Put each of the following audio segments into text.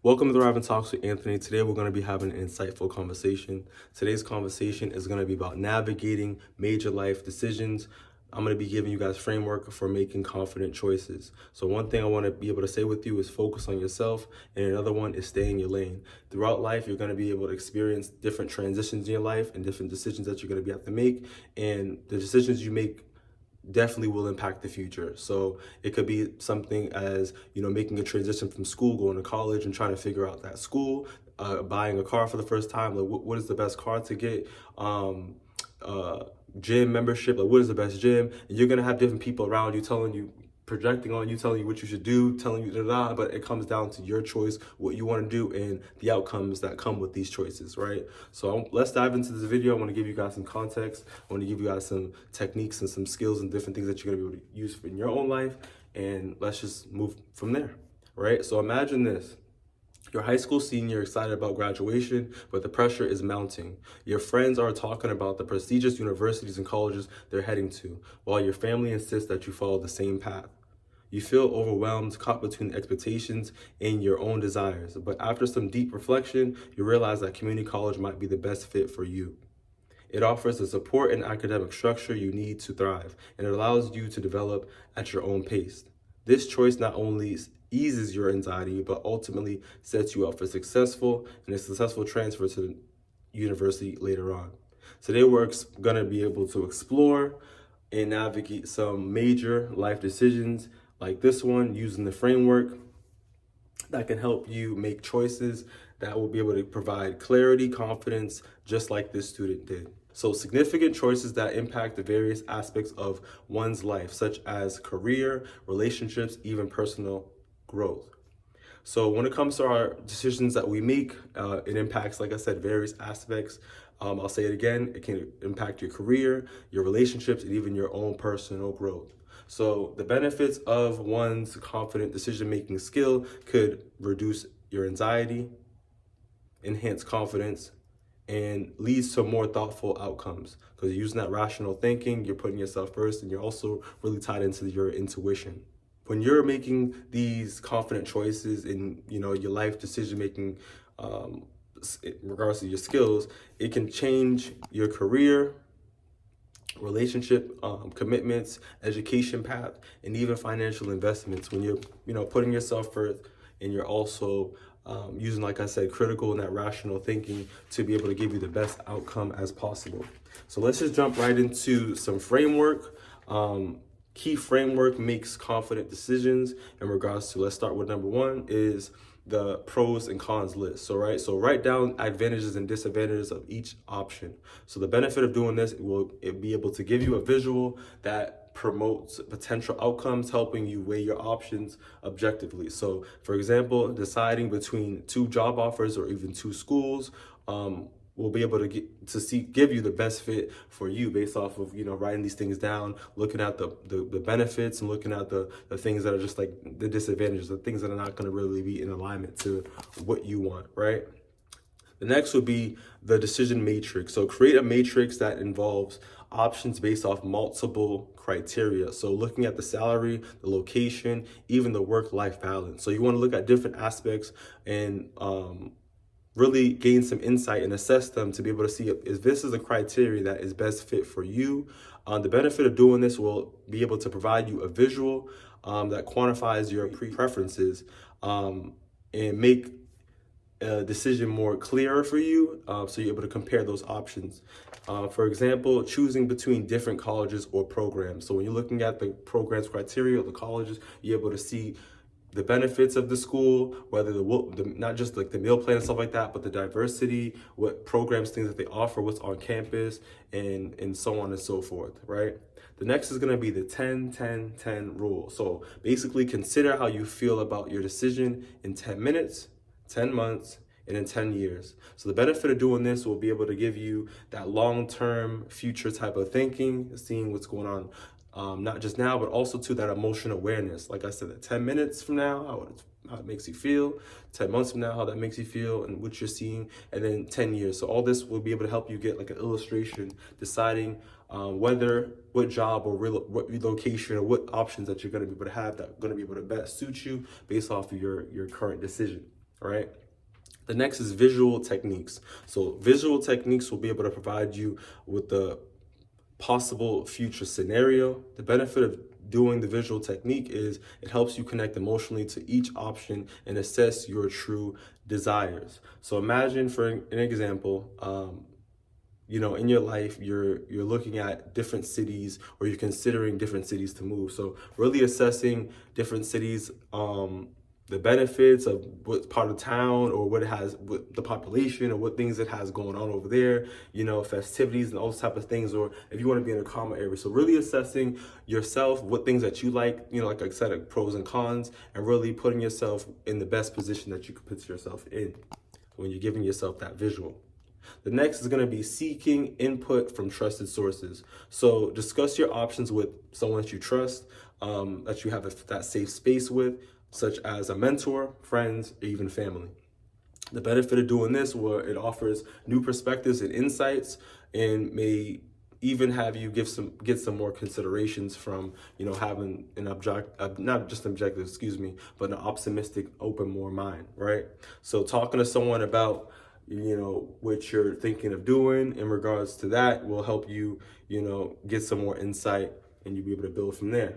Welcome to Thrive and Talks with Anthony. Today we're going to be having an insightful conversation. Today's conversation is going to be about navigating major life decisions. I'm going to be giving you guys framework for making confident choices. So one thing I want to be able to say with you is focus on yourself, and another one is stay in your lane. Throughout life, you're going to be able to experience different transitions in your life and different decisions that you're going to have to make, and the decisions you make definitely will impact the future. So it could be something as, making a transition from school, going to college and trying to figure out that school, buying a car for the first time, like what is the best car to get, gym membership, like what is the best gym, and you're gonna have different people around you telling you, projecting on you, telling you what you should do, telling you da, but it comes down to your choice, what you want to do, and the outcomes that come with these choices, right? So let's dive into this video. I want to give you guys some context. I want to give you guys some techniques and some skills and different things that you're going to be able to use in your own life, and let's just move from there, right? So imagine this. Your high school senior excited about graduation, but the pressure is mounting. Your friends are talking about the prestigious universities and colleges they're heading to, while your family insists that you follow the same path. You feel overwhelmed, caught between expectations and your own desires. But after some deep reflection, you realize that community college might be the best fit for you. It offers the support and academic structure you need to thrive, and it allows you to develop at your own pace. This choice not only eases your anxiety, but ultimately sets you up for a successful transfer to the university later on. Today, we're going to be able to explore and navigate some major life decisions like this one, using the framework that can help you make choices that will be able to provide clarity, confidence, just like this student did. So significant choices that impact the various aspects of one's life, such as career, relationships, even personal growth. So when it comes to our decisions that we make, it impacts, like I said, various aspects. I'll say it again, it can impact your career, your relationships, and even your own personal growth. So the benefits of one's confident decision-making skill could reduce your anxiety, enhance confidence, and leads to more thoughtful outcomes. Because you're using that rational thinking, you're putting yourself first, and you're also really tied into your intuition. When you're making these confident choices in your life decision-making, in regards to your skills, it can change your career, relationship, commitments, education path, and even financial investments. When you're putting yourself first, and you're also using, like I said, critical and that rational thinking to be able to give you the best outcome as possible. So let's just jump right into some framework. Key framework makes confident decisions in regards to, let's start with number one, is the pros and cons list. So write down advantages and disadvantages of each option. So the benefit of doing this, it be able to give you a visual that promotes potential outcomes, helping you weigh your options objectively. So for example, deciding between two job offers or even two schools, will be able to give you the best fit for you based off of writing these things down, looking at the benefits, and looking at the things that are just like the disadvantages, the things that are not going to really be in alignment to what you want, right? The next would be the decision matrix. So create a matrix that involves options based off multiple criteria. So looking at the salary, the location, even the work-life balance. So you want to look at different aspects and really gain some insight and assess them to be able to see if this is a criteria that is best fit for you. The benefit of doing this will be able to provide you a visual that quantifies your preferences and make a decision more clearer for you, so you're able to compare those options. For example, choosing between different colleges or programs. So when you're looking at the programs criteria or the colleges, you're able to see the benefits of the school, whether not just like the meal plan and stuff like that, but the diversity, what programs, things that they offer, what's on campus, and so on and so forth, right? The next is going to be the 10-10-10 rule. So basically consider how you feel about your decision in 10 minutes, 10 months, and in 10 years. So the benefit of doing this will be able to give you that long-term future type of thinking, seeing what's going on, not just now, but also to that emotional awareness. Like I said, that 10 minutes from now, how it makes you feel, 10 months from now, how that makes you feel and what you're seeing, and then 10 years. So all this will be able to help you get like an illustration, deciding what job or what relocation or what options that you're going to be able to have that are going to be able to best suit you based off of your current decision. all right? The next is visual techniques. So visual techniques will be able to provide you with the possible future scenario. The benefit of doing the visual technique is it helps you connect emotionally to each option and assess your true desires. So imagine, for an example, in your life, you're looking at different cities, or you're considering different cities to move. So really assessing different cities, the benefits of what part of town, or what it has, what the population, or what things it has going on over there, festivities and all those type of things, or if you want to be in a calmer area. So really assessing yourself, what things that you like, like I said, like pros and cons, and really putting yourself in the best position that you could put yourself in when you're giving yourself that visual. The next is going to be seeking input from trusted sources. So discuss your options with someone that you trust, that you have that safe space with, such as a mentor, friends, or even family. The benefit of doing this, where it offers new perspectives and insights, and may even have you get some more considerations from having an not just objective, but an optimistic, open more mind, right? So talking to someone about what you're thinking of doing in regards to that will help you get some more insight, and you'll be able to build from there.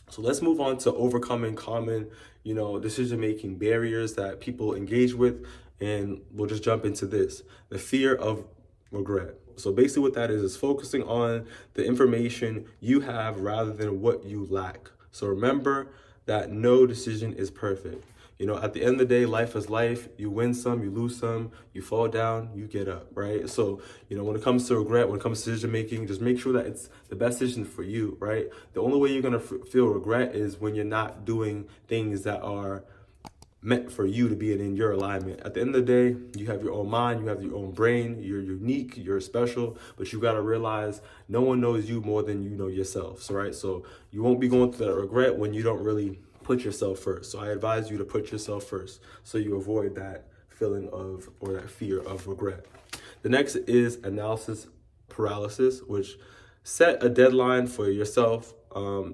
So let's move on to overcoming common, decision-making barriers that people engage with. And we'll just jump into this: the fear of regret. So basically what that is focusing on the information you have rather than what you lack. So remember that no decision is perfect. At the end of the day, life is life. You win some, you lose some, you fall down, you get up, right? So, when it comes to regret, when it comes to decision making, just make sure that it's the best decision for you, right? The only way you're going to feel regret is when you're not doing things that are meant for you to be in your alignment. At the end of the day, you have your own mind, you have your own brain, you're unique, you're special, but you got to realize no one knows you more than you know yourself. So, right? So you won't be going through that regret when you don't really put yourself first. So I advise you to put yourself first, so you avoid that feeling of, or that fear of regret. The next is analysis paralysis, which set a deadline for yourself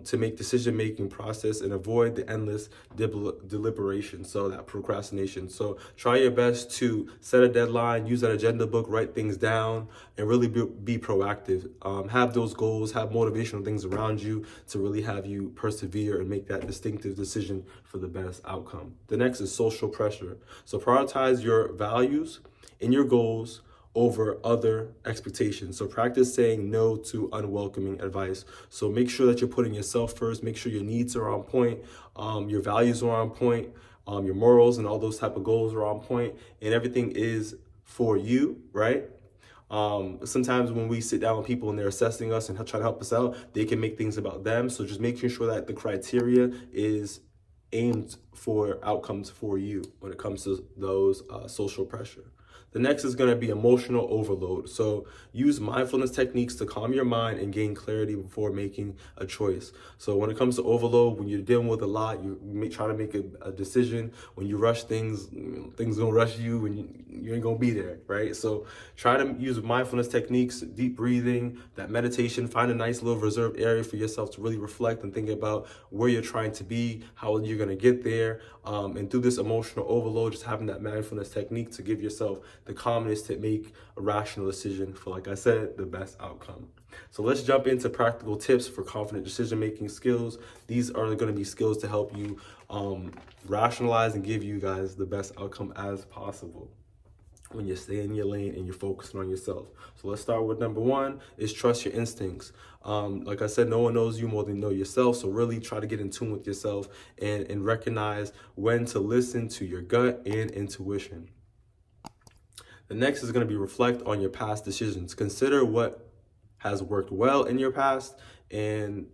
to make decision-making process and avoid the endless deliberation, so that procrastination. So try your best to set a deadline, use that agenda book, write things down, and really be proactive. Have those goals, have motivational things around you to really have you persevere and make that distinctive decision for the best outcome. The next is social pressure. So prioritize your values and your goals over other expectations. So practice saying no to unwelcoming advice. So make sure that you're putting yourself first. Make sure your needs are on point, your values are on point, your morals and all those type of goals are on point, and everything is for you, right? Sometimes when we sit down with people and they're assessing us and trying to help us out, they can make things about them. So just making sure that the criteria is aimed for outcomes for you when it comes to those social pressure. The next is going to be emotional overload. So use mindfulness techniques to calm your mind and gain clarity before making a choice. So when it comes to overload, when you're dealing with a lot, you try to make a decision. When you rush things, things gonna rush you, and you ain't gonna be there, right? So try to use mindfulness techniques, deep breathing, that meditation. Find a nice little reserved area for yourself to really reflect and think about where you're trying to be, how you're gonna get there. And through this emotional overload, just having that mindfulness technique to give yourself the calmness to make a rational decision for, like I said, the best outcome. So let's jump into practical tips for confident decision-making skills. These are going to be skills to help you rationalize and give you guys the best outcome as possible when you stay in your lane and you're focusing on yourself. So let's start with number one is trust your instincts. Like I said, no one knows you more than you know yourself. So really try to get in tune with yourself and recognize when to listen to your gut and intuition. The next is going to be reflect on your past decisions. Consider what has worked well in your past and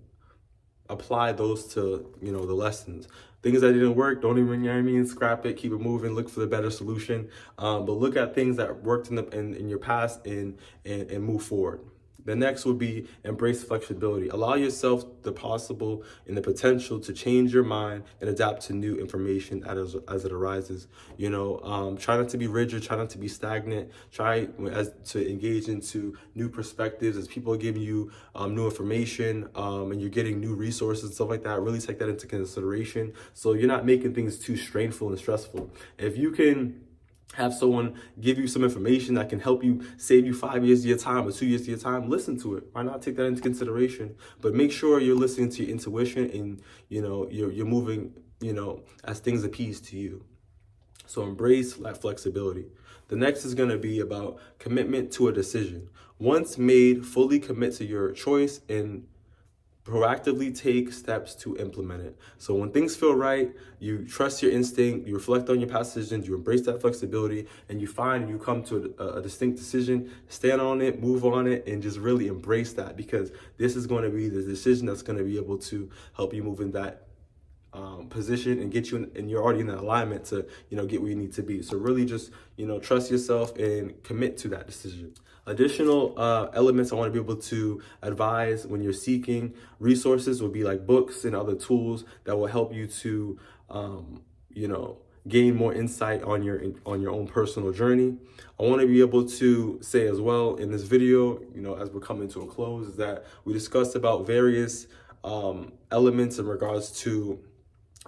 apply those to, the lessons. Things that didn't work, don't even, scrap it, keep it moving, look for the better solution. But look at things that worked in your past and move forward. The next would be embrace flexibility. Allow yourself the possible and the potential to change your mind and adapt to new information as it arises. Try not to be rigid, try not to be stagnant, try to engage into new perspectives as people are giving you new information, and you're getting new resources and stuff like that. Really take that into consideration so you're not making things too strainful and stressful. If you can have someone give you some information that can help you save you 5 years of your time or 2 years of your time, listen to it. Why not take that into consideration? But make sure you're listening to your intuition and you're moving as things appease to you. So embrace that flexibility. The next is going to be about commitment to a decision. Once made, fully commit to your choice and proactively take steps to implement it. So when things feel right, you trust your instinct, you reflect on your past decisions, you embrace that flexibility, and you come to a distinct decision, stand on it, move on it, and just really embrace that, because this is going to be the decision that's going to be able to help you move in that position and get you and you're already in that alignment to get where you need to be. So really just trust yourself and commit to that decision. Additional elements I want to be able to advise when you're seeking resources would be like books and other tools that will help you to gain more insight on your own personal journey. I want to be able to say as well in this video, as we're coming to a close, is that we discussed about various elements in regards to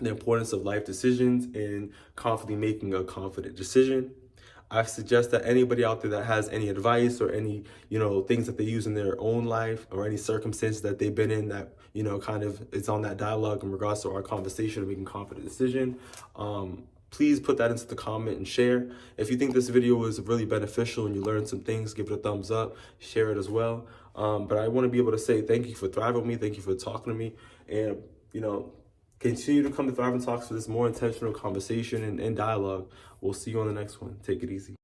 the importance of life decisions and confidently making a confident decision. I suggest that anybody out there that has any advice or any, things that they use in their own life or any circumstances that they've been in that, kind of it's on that dialogue in regards to our conversation of making a confident decision, please put that into the comment and share. If you think this video was really beneficial and you learned some things, give it a thumbs up, share it as well. But I want to be able to say thank you for thriving with me. Thank you for talking to me. And, continue to come to Thrive and Talks for this more intentional conversation and dialogue. We'll see you on the next one. Take it easy.